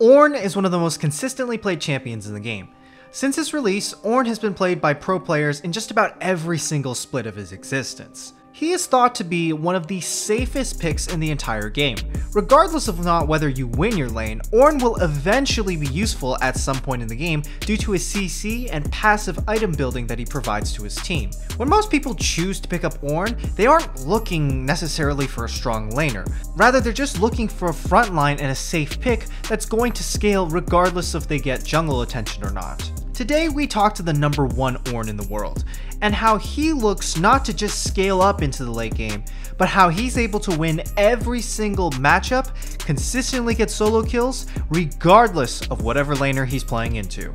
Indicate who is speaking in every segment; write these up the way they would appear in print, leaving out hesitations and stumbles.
Speaker 1: Ornn is one of the most consistently played champions in the game. Since its release, Ornn has been played by pro players in just about every single split of his existence. He is thought to be one of the safest picks in the entire game. Regardless of not whether you win your lane, Ornn will eventually be useful at some point in the game due to his CC and passive item building that he provides to his team. When most people choose to pick up Ornn, they aren't looking necessarily for a strong laner. Rather, they're just looking for a frontline and a safe pick that's going to scale regardless if they get jungle attention or not. Today we talk to the #1 Ornn in the world, and how he looks not to just scale up into the late game, but how he's able to win every single matchup, consistently get solo kills, regardless of whatever laner he's playing into.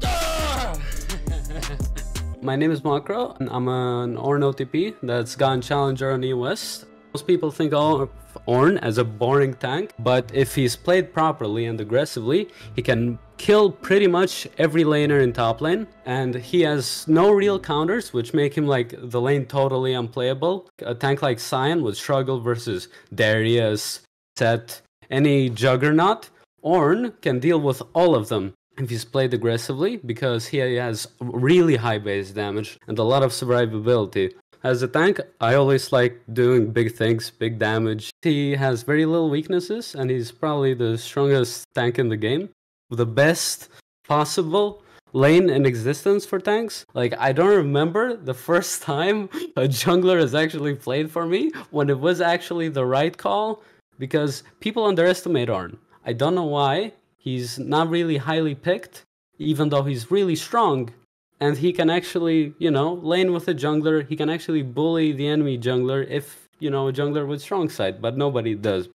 Speaker 2: My name is Makro, and I'm an Ornn OTP that's gone Challenger on EOS. Most people think of Ornn as a boring tank, but if he's played properly and aggressively, he can kill pretty much every laner in top lane, and he has no real counters, which make him like the lane totally unplayable. A tank like Sion would struggle versus Darius, Sett, any Juggernaut. Ornn can deal with all of them if he's played aggressively, because he has really high base damage and a lot of survivability. As a tank, I always like doing big things, big damage. He has very little weaknesses, and he's probably the strongest tank in the game. The best possible lane in existence for tanks. Like, I don't remember the first time a jungler has actually played for me when it was actually the right call, because people underestimate Ornn. I don't know why. He's not really highly picked, even though he's really strong. And he can actually, lane with a jungler. He can actually bully the enemy jungler if, a jungler with strong side, but nobody does.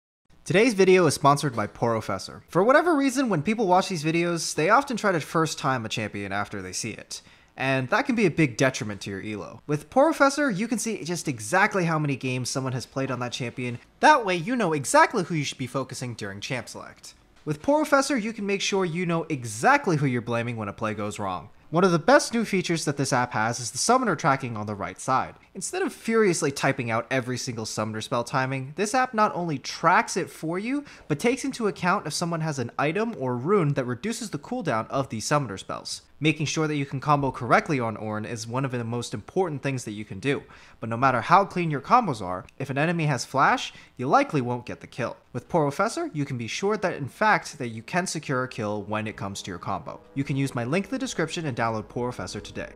Speaker 1: Today's video is sponsored by Porofessor. For whatever reason, when people watch these videos, they often try to first time a champion after they see it. And that can be a big detriment to your elo. With Porofessor, you can see just exactly how many games someone has played on that champion. That way you know exactly who you should be focusing during champ select. With Porofessor, you can make sure you know exactly who you're blaming when a play goes wrong. One of the best new features that this app has is the summoner tracking on the right side. Instead of furiously typing out every single summoner spell timing, this app not only tracks it for you, but takes into account if someone has an item or rune that reduces the cooldown of these summoner spells. Making sure that you can combo correctly on Ornn is one of the most important things that you can do, but no matter how clean your combos are, if an enemy has flash, you likely won't get the kill. With Porofessor, you can be sure that in fact that you can secure a kill when it comes to your combo. You can use my link in the description and download Porofessor today.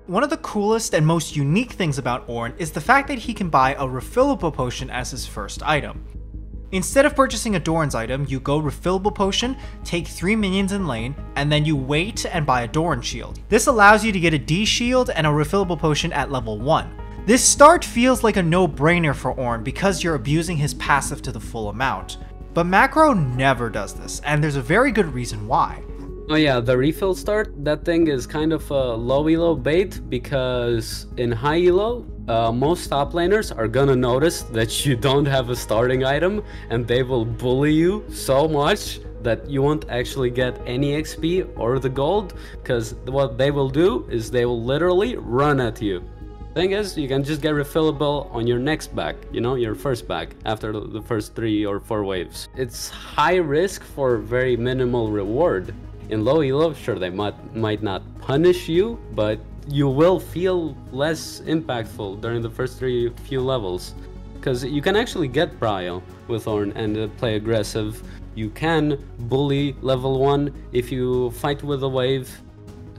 Speaker 1: One of the coolest and most unique things about Ornn is the fact that he can buy a refillable potion as his first item. Instead of purchasing a Doran's item, you go refillable potion, take 3 minions in lane, and then you wait and buy a Doran shield. This allows you to get a D shield and a refillable potion at level 1. This start feels like a no-brainer for Ornn because you're abusing his passive to the full amount. But Macro never does this, and there's a very good reason why.
Speaker 2: Oh yeah, the refill start, that thing is kind of a low elo bait, because in high elo, most top laners are gonna notice that you don't have a starting item, and they will bully you so much that you won't actually get any XP or the gold, because what they will do is they will literally run at you. Thing is, you can just get refillable on your next back, your first back, after the first 3 or 4 waves. It's high risk for very minimal reward. In low elo, sure, they might not punish you, but you will feel less impactful during the first few levels. Because you can actually get prio with Ornn and play aggressive. You can bully level 1 if you fight with a wave.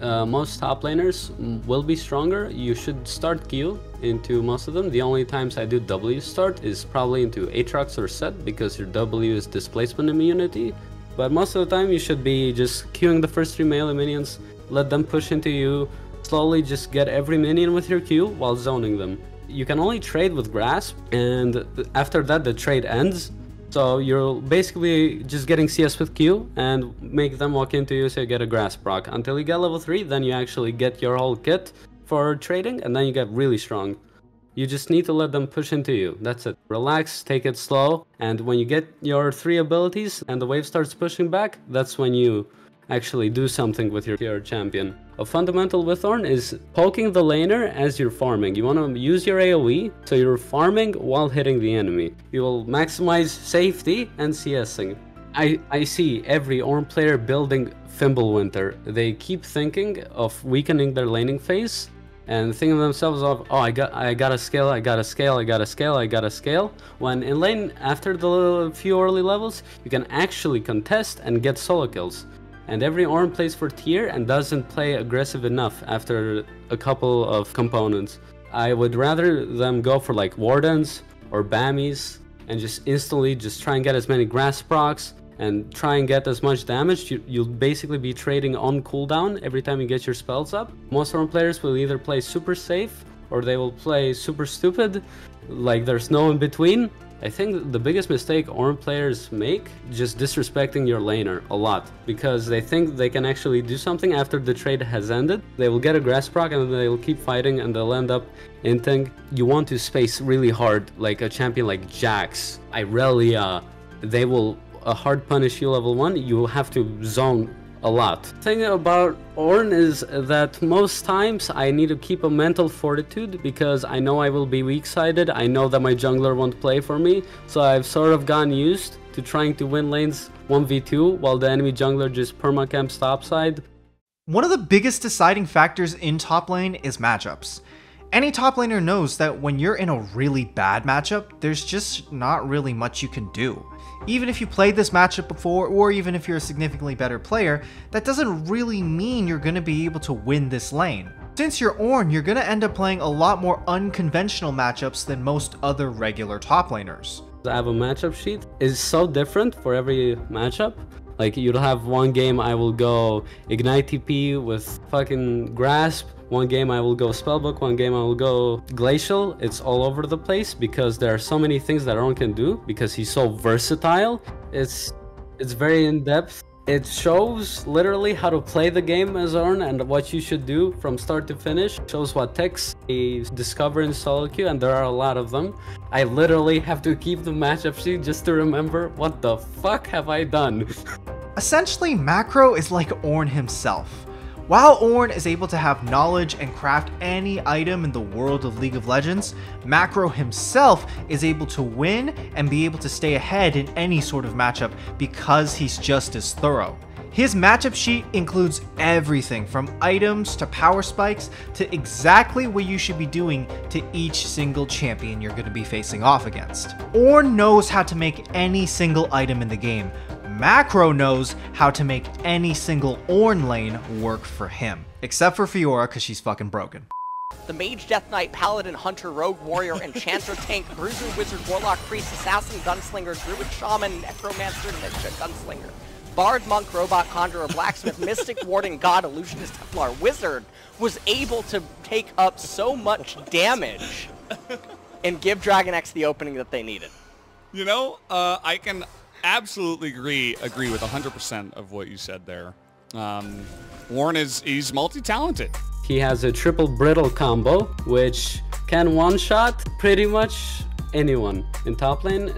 Speaker 2: Most top laners will be stronger. You should start Q into most of them. The only times I do W start is probably into Aatrox or Sett, because your W is displacement immunity. But most of the time you should be just queuing the first 3 melee minions, let them push into you, slowly just get every minion with your Q while zoning them. You can only trade with Grasp, and after that the trade ends. So you're basically just getting CS with Q and make them walk into you so you get a Grasp proc. Until you get level 3, then you actually get your whole kit for trading, and then you get really strong. You just need to let them push into you. That's it. Relax, take it slow, and when you get your 3 abilities and the wave starts pushing back, that's when you actually do something with your champion. A fundamental with Ornn is poking the laner as you're farming. You want to use your AoE, so you're farming while hitting the enemy. You will maximize safety and CSing. I see every Ornn player building Fimbulwinter. They keep thinking of weakening their laning phase and thinking to themselves of, oh, I gotta scale, I gotta scale, I gotta scale, I gotta scale. When in lane, after the few early levels, you can actually contest and get solo kills. And every Ornn plays for tier and doesn't play aggressive enough after a couple of components. I would rather them go for like Wardens or Bammies and just instantly just try and get as many grass procs and try and get as much damage. You'll basically be trading on cooldown every time you get your spells up. Most Ornn players will either play super safe or they will play super stupid, like there's no in between. I think the biggest mistake Ornn players make, just disrespecting your laner a lot, because they think they can actually do something after the trade has ended. They will get a grass proc and they will keep fighting and they'll end up inting. You want to space really hard, like a champion like Jax, Irelia, they will hard punish you level 1, you have to zone a lot. The thing about Ornn is that most times I need to keep a mental fortitude because I know I will be weak-sided, I know that my jungler won't play for me, so I've sort of gotten used to trying to win lanes 1v2 while the enemy jungler just permacamps topside.
Speaker 1: One of the biggest deciding factors in top lane is matchups. Any top laner knows that when you're in a really bad matchup, there's just not really much you can do. Even if you played this matchup before, or even if you're a significantly better player, that doesn't really mean you're going to be able to win this lane. Since you're Ornn, you're going to end up playing a lot more unconventional matchups than most other regular top laners.
Speaker 2: I have a matchup sheet is so different for every matchup. Like you'll have one game I will go Ignite TP with fucking Grasp, one game I will go Spellbook, one game I will go Glacial. It's all over the place because there are so many things that Ornn can do because he's so versatile. It's very in-depth. It shows literally how to play the game as Ornn and what you should do from start to finish. It shows what techs you discover in solo queue, and there are a lot of them. I literally have to keep the matchup sheet just to remember what the fuck have I done.
Speaker 1: Essentially, Macro is like Ornn himself. While Ornn is able to have knowledge and craft any item in the world of League of Legends, Macro himself is able to win and be able to stay ahead in any sort of matchup because he's just as thorough. His matchup sheet includes everything from items to power spikes to exactly what you should be doing to each single champion you're going to be facing off against. Ornn knows how to make any single item in the game. Macro knows how to make any single Ornn lane work for him. Except for Fiora, because she's fucking broken.
Speaker 3: The Mage, Death Knight, Paladin, Hunter, Rogue, Warrior, Enchanter, Tank, Bruiser, Wizard, Warlock, Priest, Assassin, Gunslinger, Druid, Shaman, Necromancer, Ninja, Gunslinger, Bard, Monk, Robot, Conjurer, Blacksmith, Mystic, Warden, God, Illusionist, Templar, Wizard was able to take up so much damage and give Dragon X the opening that they needed.
Speaker 4: You know, I can absolutely agree with 100% of what you said there. Ornn he's multi-talented.
Speaker 2: He has a triple brittle combo, which can one-shot pretty much anyone in top lane,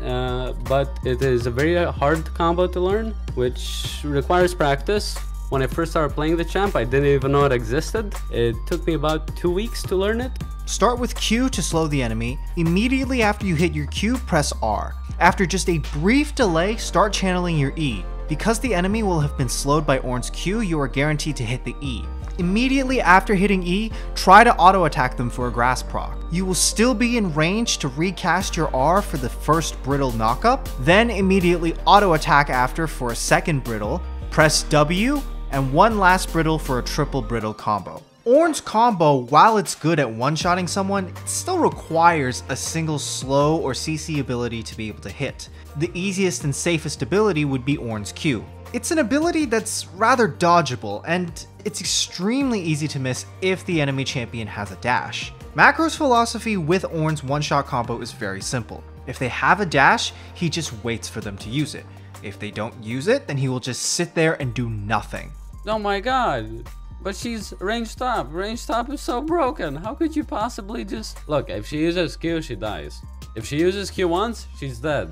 Speaker 2: but it is a very hard combo to learn, which requires practice. When I first started playing the champ, I didn't even know it existed. It took me about 2 weeks to learn it.
Speaker 1: Start with Q to slow the enemy. Immediately after you hit your Q, press R. After just a brief delay, start channeling your E. Because the enemy will have been slowed by Ornn's Q, you are guaranteed to hit the E. Immediately after hitting E, try to auto-attack them for a grass proc. You will still be in range to recast your R for the first brittle knockup, then immediately auto-attack after for a second brittle, press W, and one last brittle for a triple brittle combo. Ornn's combo, while it's good at one-shotting someone, it still requires a single slow or CC ability to be able to hit. The easiest and safest ability would be Ornn's Q. It's an ability that's rather dodgeable, and it's extremely easy to miss if the enemy champion has a dash. Macro's philosophy with Ornn's one-shot combo is very simple. If they have a dash, he just waits for them to use it. If they don't use it, then he will just sit there and do nothing.
Speaker 2: Oh my god. But she's range top. Range top is so broken. How could you possibly just... Look, if she uses Q, she dies. If she uses Q once, she's dead.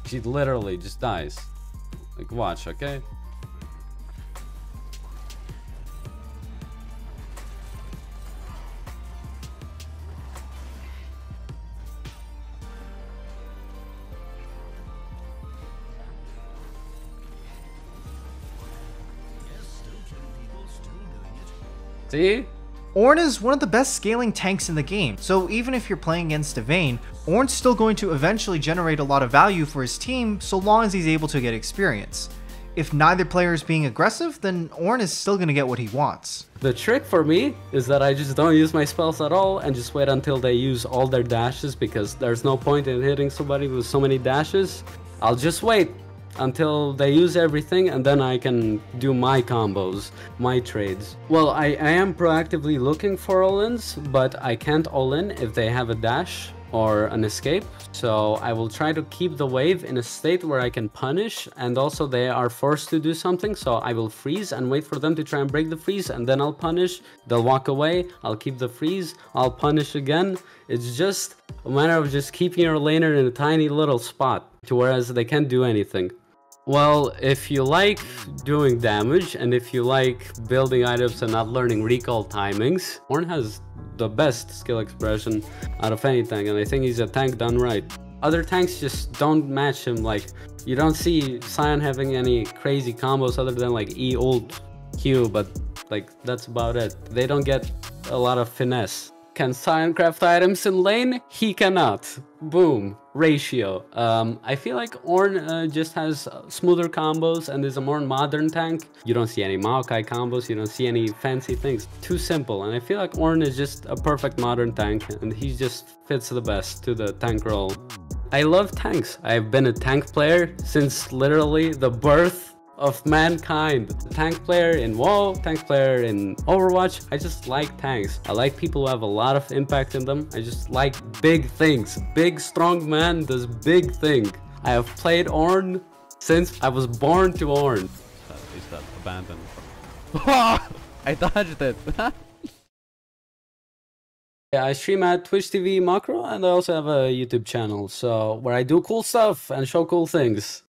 Speaker 2: She literally just dies. Like, watch, okay? See?
Speaker 1: Ornn is one of the best scaling tanks in the game, so even if you're playing against a Vayne, Ornn's still going to eventually generate a lot of value for his team so long as he's able to get experience. If neither player is being aggressive, then Ornn is still going to get what he wants.
Speaker 2: The trick for me is that I just don't use my spells at all and just wait until they use all their dashes, because there's no point in hitting somebody with so many dashes. I'll just wait until they use everything, and then I can do my combos, my trades. Well, I am proactively looking for all-ins, but I can't all-in if they have a dash or an escape, so I will try to keep the wave in a state where I can punish, and also they are forced to do something, so I will freeze and wait for them to try and break the freeze, and then I'll punish. They'll walk away, I'll keep the freeze, I'll punish again. It's just a matter of just keeping your laner in a tiny little spot, to whereas they can't do anything. Well, if you like doing damage, and if you like building items and not learning recall timings, Ornn has the best skill expression out of any tank, and I think he's a tank done right. Other tanks just don't match him. Like, you don't see Sion having any crazy combos other than like E ult Q, but like that's about it. They don't get a lot of finesse. Can Sion craft items in lane? He cannot. Boom. Ratio. I feel like Ornn just has smoother combos and is a more modern tank. You don't see any Maokai combos, you don't see any fancy things. Too simple, and I feel like Ornn is just a perfect modern tank, and he just fits the best to the tank role. I love tanks. I've been a tank player since literally the birth of mankind. Tank player in WoW, tank player in Overwatch. I just like tanks. I like people who have a lot of impact in them. I just like big things. Big strong man does big thing. I have played Ornn since I was born to Ornn.
Speaker 5: Is that abandoned? I dodged it.
Speaker 2: Yeah, I stream at Twitch TV Macro, and I also have a YouTube channel, so where I do cool stuff and show cool things.